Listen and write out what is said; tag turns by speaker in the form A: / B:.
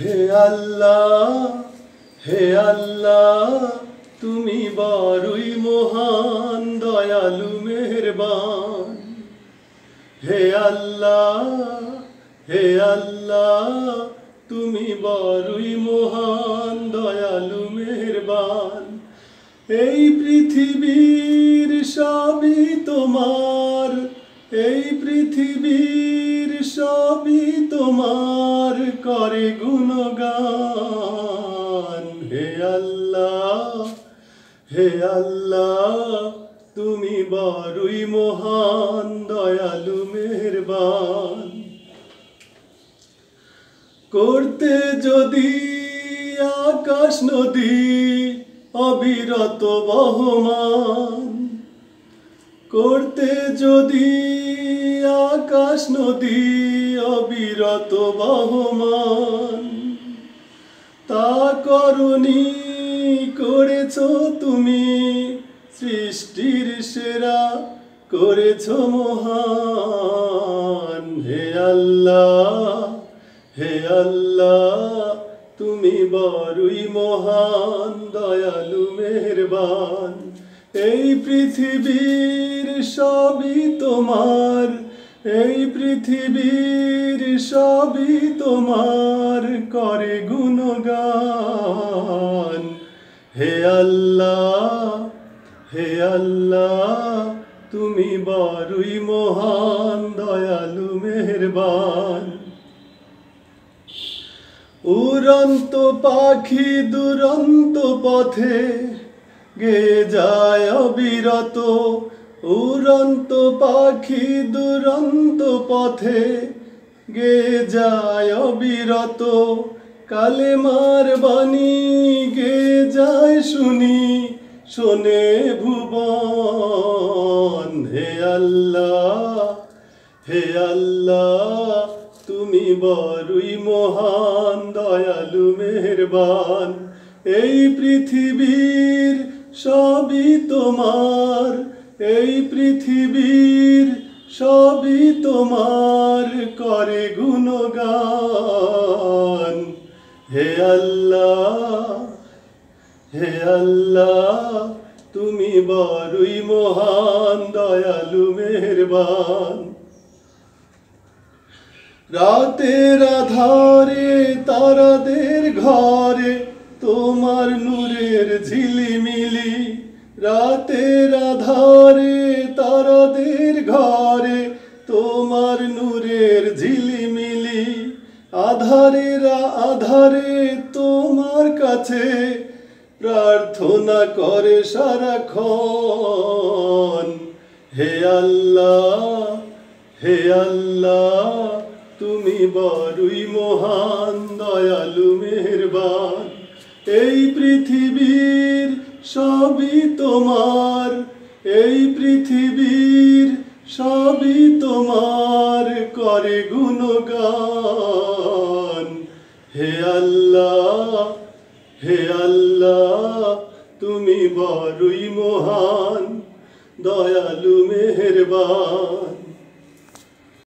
A: হে আল্লাহ, হে আল্লাহ, তুমি বড়ই মহান, দয়ালু মেহেরবান। হে আল্লাহ, হে আল্লাহ, তুমি বড়ই মহান, দয়ালু মেহেরবান। এই পৃথিবীর সবই তোমার, এই পৃথিবীর সবই তোমার, করে গুণগান। হে আল্লাহ, হে আল্লাহ, তুমি বড়ই মহান, দয়ালু মেহেরবান। করতে যদি আকাশ নদী অবিরত বহমান, করতে যদি আকাশ নদী অবিরত বহমান, তা করনি করেছ তুমি, সৃষ্টির সেরা করেছ মহান। হে আল্লাহ, হে আল্লাহ, তুমি বড়ই মহান, দয়ালু মেহেরবান। এই পৃথিবীর সবই তোমার, এই পৃথিবীর সবই তোমার, করে গুণগান। হে আল্লাহ, হে আল্লাহ, তুমি বড়ই মহান, দয়ালু মেহেরবান। উড়ন্ত পাখি দুরন্ত পথে গেয়ে যায় অবিরত, উড়ন্ত পাখি দুরন্ত পথে গেয়ে যায় অবিরত, কালেমার বাণী গেয়ে যায় শুনি, শোনে ভুবন। হে আল্লাহ, হে আল্লাহ, তুমি বড়ই মহান, দয়ালু মেহেরবান। এই পৃথিবীর সবই তোমার, এই পৃথিবীর সবই তোমার, করে গুণগান। হে আল্লাহ, হে আল্লাহ, তুমি বড়ই মহান, দয়ালু মেহেরবান। রাতের আধারে তারাদের ঘরে তোমার নূরের ঝিলিমিলি, রাতের আধারে তারাদের ঘরে তোমার নূরের ঝিলিমিলি, আধারেরা আধারে তোমার কাছে প্রার্থনা করে সারাক্ষণ। হে আল্লাহ, হে আল্লাহ, তুমি বড়ই মহান, দয়ালু মেহেরবান। এই পৃথিবীর সবই তোমার, এই পৃথিবীর সবই তোমার, করে গুণগান। হে আল্লাহ, হে আল্লাহ, তুমি বড়ই মহান, দয়ালু মেহেরবান।